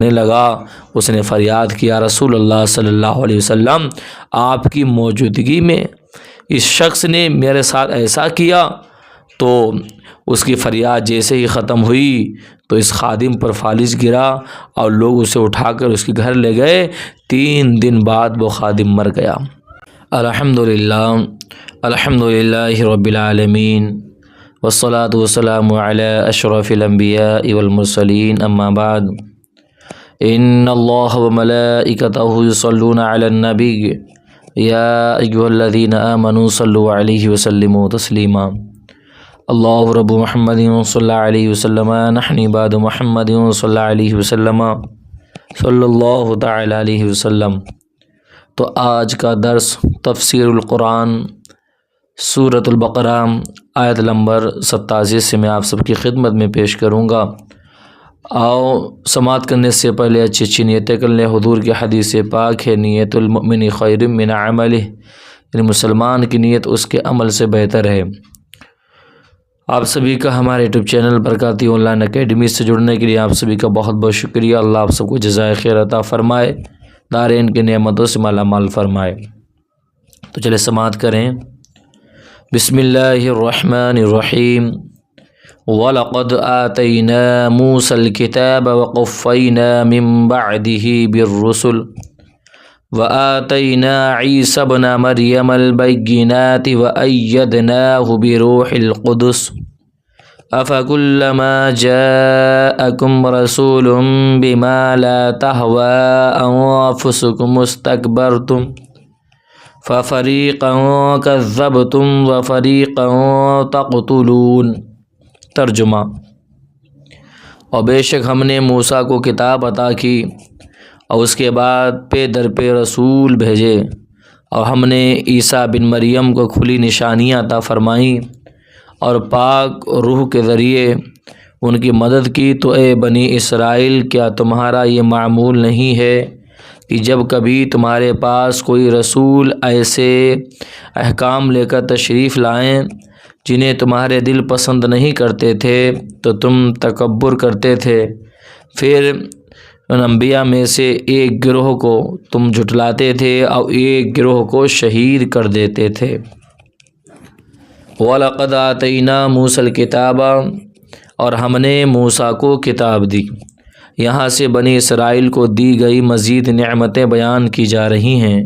لگا، اس نے فریاد کیا رسول اللہ صلی اللہ علیہ وسلم آپ کی موجودگی میں اس شخص نے میرے ساتھ ایسا کیا۔ تو اس کی فریاد جیسے ہی ختم ہوئی تو اس خادم پر فالج گرا اور لوگ اسے اٹھا کر اس کے گھر لے گئے۔ 3 دن بعد وہ خادم مر گیا۔ الحمدللہ رب العالمین والصلاة والسلام علی اشرف الانبیاء والمرسلین، اما بعد، ان اللہ وملائکتہ یصلون علی النبی یا ایھا الذین آمنوا صلوا علیہ وسلموا تسلیما۔ اللہ رب محمد صلی اللہ علیہ وسلم نحن بعد محمد صلی اللہ علیہ وسلم صلی اللہ تعالی علیہ وسلم۔ تو آج کا درس تفسیر القرآن سورۃ البقرہ آیت نمبر 87 سے میں آپ سب کی خدمت میں پیش کروں گا۔ آؤ سماعت کرنے سے پہلے اچھی نیتیں کر لیں۔ حضور کی حدیث پاک ہے، نیت المؤمن خیر من عملہ، یعنی مسلمان کی نیت اس کے عمل سے بہتر ہے۔ آپ سبھی کا ہمارے YouTube channel Barkati online academy سے جڑنے کے لیے آپ سبھی کا بہت بہت شکریہ۔ اللہ آپ سب کو جزائے خیر عطا فرمائے، دارین کی نعمتوں سے مالا مال فرمائے۔ تو چلے سماعت کریں۔ بسم اللہ الرحمن الرحیم۔ وَلَقَدْ آتَيْنَا مُوسَى الْكِتَابَ وَقَفَّيْنَا مِن بَعْدِهِ بِالرُّسُلِ وَآتَيْنَا عِيسَى ابْنَ مَرْيَمَ الْبَيِّنَاتِ وَأَيَّدْنَاهُ بِرُوحِ الْقُدُسِ أَفَكُلَّمَا جَاءَكُمْ رَسُولٌ بِمَا لَا تَهْوَىٰ أَنفُسُكُمُ اسْتَكْبَرْتُمْ فَفَرِيقًا كَذَّبْتُمْ وَفَرِيقًا تَقْتُلُونَ۔ ترجمہ: اور بے شک ہم نے موسیٰ کو کتاب عطا کی اور اس کے بعد پے در پہ رسول بھیجے، اور ہم نے عیسیٰ بن مریم کو کھلی نشانیاں عطا فرمائیں اور پاک روح کے ذریعے ان کی مدد کی۔ تو اے بنی اسرائیل، کیا تمہارا یہ معمول نہیں ہے کہ جب کبھی تمہارے پاس کوئی رسول ایسے احکام لے کر تشریف لائیں جنہیں تمہارے دل پسند نہیں کرتے تھے تو تم تکبر کرتے تھے، پھر ان انبیاء میں سے ایک گروہ کو تم جھٹلاتے تھے اور ایک گروہ کو شہید کر دیتے تھے۔ وَلَقَدْ آتَيْنَا مُوسَى الْكِتَابَ، اور ہم نے موسیٰ کو کتاب دی۔ یہاں سے بنی اسرائیل کو دی گئی مزید نعمتیں بیان کی جا رہی ہیں،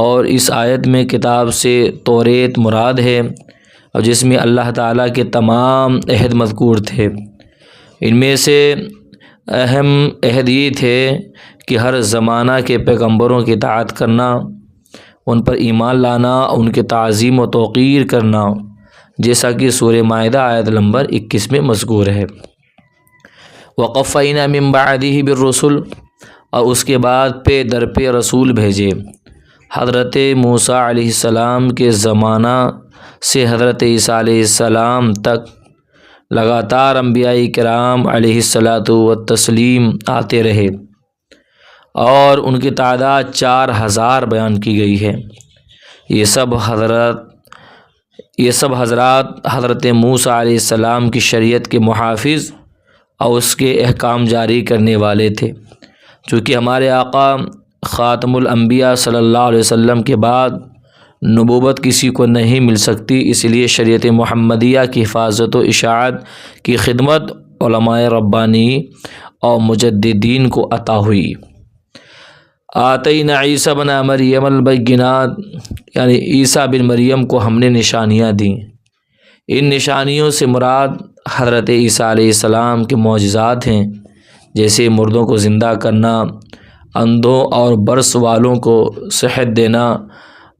اور اس آیت میں کتاب سے توریت مراد ہے، اور جس میں اللہ تعالیٰ کے تمام عہد مذکور تھے۔ ان میں سے اہم عہد یہ تھے کہ ہر زمانہ کے پیغمبروں کی اطاعت کرنا، ان پر ایمان لانا، ان کی تعظیم و توقیر کرنا، جیسا کہ سورہ مائدہ آیت نمبر 21 میں مذکور ہے۔ وَقَفَّيْنَا مِن بَعْدِهِ بِالرُّسُلِ، اور اس کے بعد پے در پہ رسول بھیجے۔ حضرت موسیٰ علیہ السلام کے زمانہ سے حضرت عیسیٰ علیہ السلام تک لگاتار انبیاء کرام علیہ الصلاۃ والتسلیم آتے رہے، اور ان کی تعداد 4000 بیان کی گئی ہے۔ یہ سب حضرات حضرت موسیٰ علیہ السلام کی شریعت کے محافظ اور اس کے احکام جاری کرنے والے تھے۔ چونکہ ہمارے آقا خاتم الانبیاء صلی اللہ علیہ وسلم کے بعد نبوت کسی کو نہیں مل سکتی، اس لیے شریعت محمدیہ کی حفاظت و اشاعت کی خدمت علماء ربانی اور مجددین کو عطا ہوئی۔ آتینا عیسیٰ بن مریم البینات، یعنی عیسیٰ بن مریم کو ہم نے نشانیاں دیں۔ ان نشانیوں سے مراد حضرت عیسیٰ علیہ السلام کے معجزات ہیں، جیسے مردوں کو زندہ کرنا، اندھوں اور برس والوں کو صحت دینا،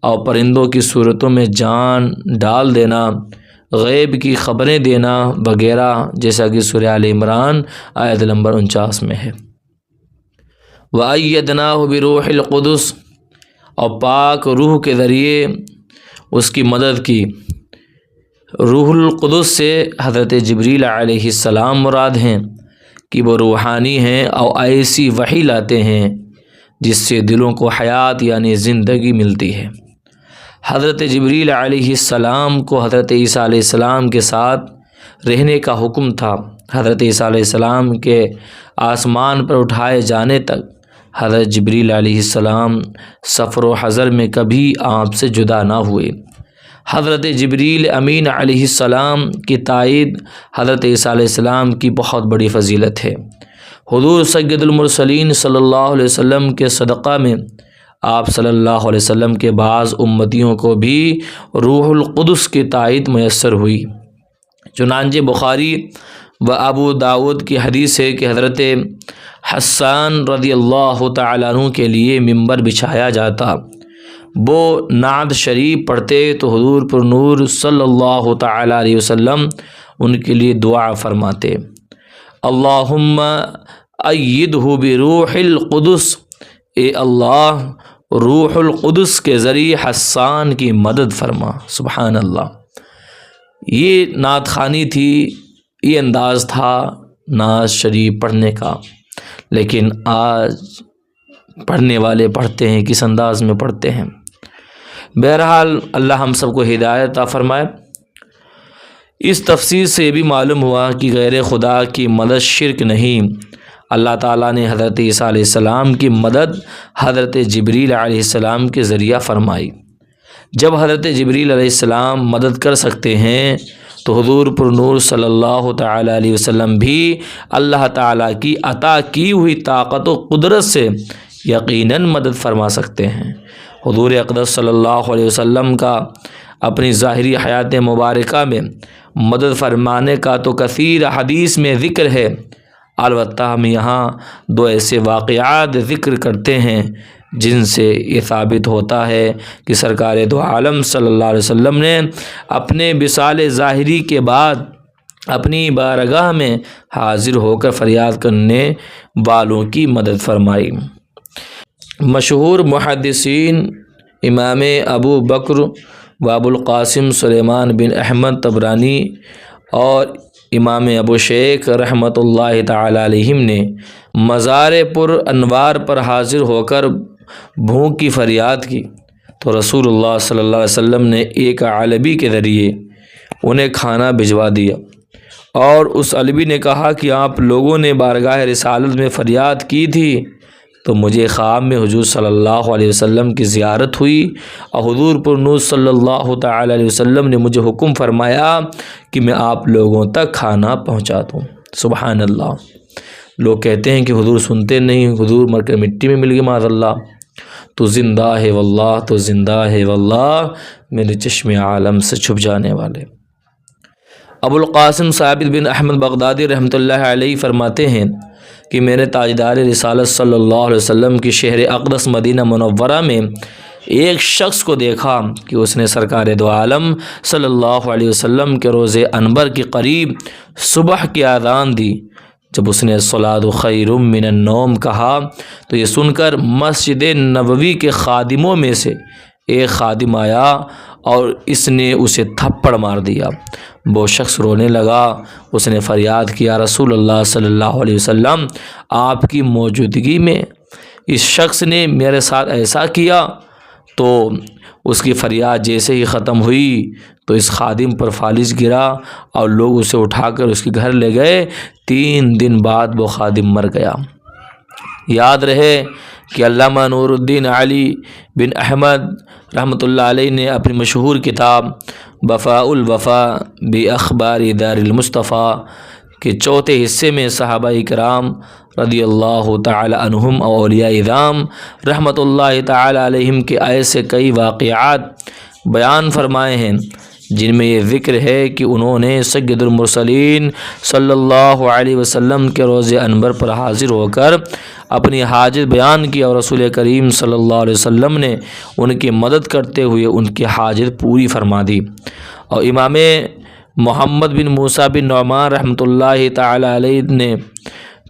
اور پرندوں کی صورتوں میں جان ڈال دینا، غیب کی خبریں دینا وغیرہ، جیسا کہ سورہ آل عمران آیت نمبر 49 میں ہے۔ وَأَيَّدْنَاهُ بِرُوحِ الْقُدُسِ، اور پاک روح کے ذریعے اس کی مدد کی۔ روح القدس سے حضرت جبریل علیہ السلام مراد ہیں کہ وہ روحانی ہیں اور ایسی وحی لاتے ہیں جس سے دلوں کو حیات یعنی زندگی ملتی ہے۔ حضرت جبریل علیہ السلام کو حضرت عیسیٰ علیہ السلام کے ساتھ رہنے کا حکم تھا۔ حضرت عیسیٰ علیہ السلام کے آسمان پر اٹھائے جانے تک حضرت جبریل علیہ السلام سفر و حضر میں کبھی آپ سے جدا نہ ہوئے۔ حضرت جبریل امین علیہ السلام کی تائید حضرت عیسیٰ علیہ السلام کی بہت بڑی فضیلت ہے۔ حضور سید المرسلین صلی اللہ علیہ وسلم کے صدقہ میں آپ صلی اللہ علیہ وسلم کے بعض امتیوں کو بھی روح القدس کی تائید میسر ہوئی۔ چنانچہ بخاری و ابو داود کی حدیث ہے کہ حضرت حسان رضی اللہ تعالیٰ عنہ کے لیے ممبر بچھایا جاتا، وہ نعت شریف پڑھتے تو حضور پر نور صلی اللہ تعالیٰ علیہ وسلم ان کے لیے دعا فرماتے، اللہم ایدہ بروح القدس، اے اللہ روح القدس کے ذریعے حسان کی مدد فرما۔ سبحان اللہ۔ یہ نعت خوانی تھی، یہ انداز تھا نعت شریف پڑھنے کا، لیکن آج پڑھنے والے پڑھتے ہیں کس انداز میں پڑھتے ہیں۔ بہرحال اللہ ہم سب کو ہدایت عطا فرمائے۔ اس تفسیر سے یہ بھی معلوم ہوا کہ غیر خدا کی مدد شرک نہیں۔ اللہ تعالیٰ نے حضرت عیسیٰ علیہ السلام کی مدد حضرت جبریل علیہ السلام کے ذریعہ فرمائی۔ جب حضرت جبریل علیہ السلام مدد کر سکتے ہیں تو حضور پر نور صلی اللہ تعالیٰ علیہ وسلم بھی اللہ تعالیٰ کی عطا کی ہوئی طاقت و قدرت سے یقیناً مدد فرما سکتے ہیں۔ حضور اقدس صلی اللہ علیہ وسلم کا اپنی ظاہری حیات مبارکہ میں مدد فرمانے کا تو کثیر حدیث میں ذکر ہے، البتہ ہم یہاں دو ایسے واقعات ذکر کرتے ہیں جن سے یہ ثابت ہوتا ہے کہ سرکار دو عالم صلی اللہ علیہ وسلم نے اپنے وصال ظاہری کے بعد اپنی بارگاہ میں حاضر ہو کر فریاد کرنے والوں کی مدد فرمائی۔ مشہور محدثین امام ابو بکر و ابو القاسم سلیمان بن احمد طبرانی اور امام ابو شیخ رحمۃ اللہ تعالی علیہم نے مزار پر انوار پر حاضر ہو کر بھوک کی فریاد کی تو رسول اللہ صلی اللہ علیہ وسلم نے ایک علوی کے ذریعے انہیں کھانا بھجوا دیا، اور اس علوی نے کہا کہ آپ لوگوں نے بارگاہ رسالت میں فریاد کی تھی تو مجھے خواب میں حضور صلی اللہ علیہ وسلم کی زیارت ہوئی، اور حضور پر نور صلی اللہ تعالی علیہ وسلم نے مجھے حکم فرمایا کہ میں آپ لوگوں تک کھانا پہنچا دوں۔ سبحان اللہ۔ لوگ کہتے ہیں کہ حضور سنتے نہیں، حضور مر کر مٹی میں مل گئے، معاذ اللہ۔ تو زندہ ہے واللہ، تو زندہ ہے واللہ، میرے چشم عالم سے چھپ جانے والے۔ ابو القاسم ثابت بن احمد بغدادی رحمۃ اللہ علیہ فرماتے ہیں کہ میں نے تاجدار رسالت صلی اللہ علیہ وسلم کی شہر اقدس مدینہ منورہ میں ایک شخص کو دیکھا کہ اس نے سرکار دو عالم صلی اللہ علیہ وسلم کے روز انبر کے قریب صبح کی اذان دی۔ جب اس نے الصلاۃ خیر من النوم کہا تو یہ سن کر مسجد نبوی کے خادموں میں سے ایک خادم آیا اور اس نے اسے تھپڑ مار دیا۔ وہ شخص رونے لگا، اس نے فریاد کیا، رسول اللہ صلی اللہ علیہ وسلم آپ کی موجودگی میں اس شخص نے میرے ساتھ ایسا کیا۔ تو اس کی فریاد جیسے ہی ختم ہوئی تو اس خادم پر فالج گرا اور لوگ اسے اٹھا کر اس کے گھر لے گئے۔ 3 دن بعد وہ خادم مر گیا۔ یاد رہے کہ علامہ نور الدین علی بن احمد رحمۃ اللہ علیہ نے اپنی مشہور کتاب وفاء الوفا باخبار دار المصطفیٰ کے چوتھے حصے میں صحابہ کرام رضی اللہ تعالی عنہم اور اولیاء اعظام رحمۃ اللہ تعالی علیہم کے ایسے کئی واقعات بیان فرمائے ہیں جن میں یہ ذکر ہے کہ انہوں نے سید المرسلین صلی اللہ علیہ وسلم کے روز انور پر حاضر ہو کر اپنی حاجت بیان کی، اور رسول کریم صلی اللہ علیہ وسلم نے ان کی مدد کرتے ہوئے ان کی حاجت پوری فرما دی۔ اور امام محمد بن موسیٰ بن نعمان رحمۃ اللہ تعالی علیہ نے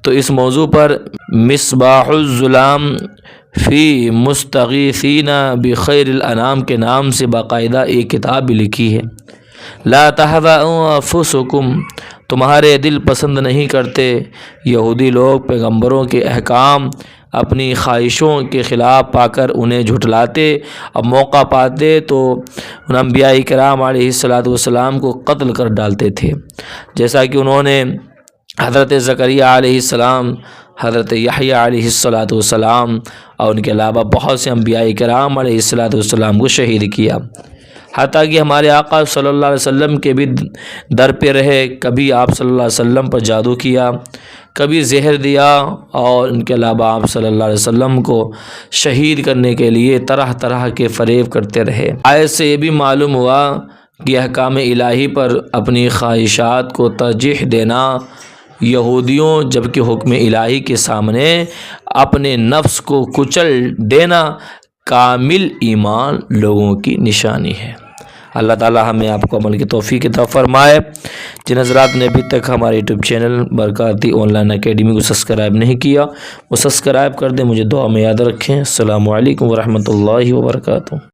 تو اس موضوع پر مصباح الظلام فی مستغیثین بخیر الانام کے نام سے باقاعدہ ایک کتاب بھی لکھی ہے۔ لا تہوی انفسکم، تمہارے دل پسند نہیں کرتے۔ یہودی لوگ پیغمبروں کے احکام اپنی خواہشوں کے خلاف پا کر انہیں جھٹلاتے، اب موقع پاتے تو ان انبیاء کرام علیہ الصلاۃ والسلام کو قتل کر ڈالتے تھے، جیسا کہ انہوں نے حضرت زکریا علیہ السلام حضرت یحییٰ علیہ السلام اور ان کے علاوہ بہت سے انبیاء کرام علیہ السلام کو شہید کیا، حتیٰ کہ ہمارے آقا صلی اللہ علیہ وسلم کے بھی در پہ رہے، کبھی آپ صلی اللہ علیہ وسلم پر جادو کیا، کبھی زہر دیا، اور ان کے علاوہ آپ صلی اللہ علیہ وسلم کو شہید کرنے کے لیے طرح طرح کے فریب کرتے رہے۔ آیت سے یہ بھی معلوم ہوا کہ احکام الہی پر اپنی خواہشات کو ترجیح دینا یہودیوں، جبکہ حکم الہی کے سامنے اپنے نفس کو کچل دینا کامل ایمان لوگوں کی نشانی ہے۔ اللہ تعالی ہمیں آپ کو عمل کی توفیق عطا فرمائے۔ جن حضرات نے ابھی تک ہمارے YouTube channel Barkati online academy کو سبسکرائب نہیں کیا وہ سبسکرائب کر دیں، مجھے دعا میں یاد رکھیں۔ السلام علیکم ورحمۃ اللہ وبرکاتہ۔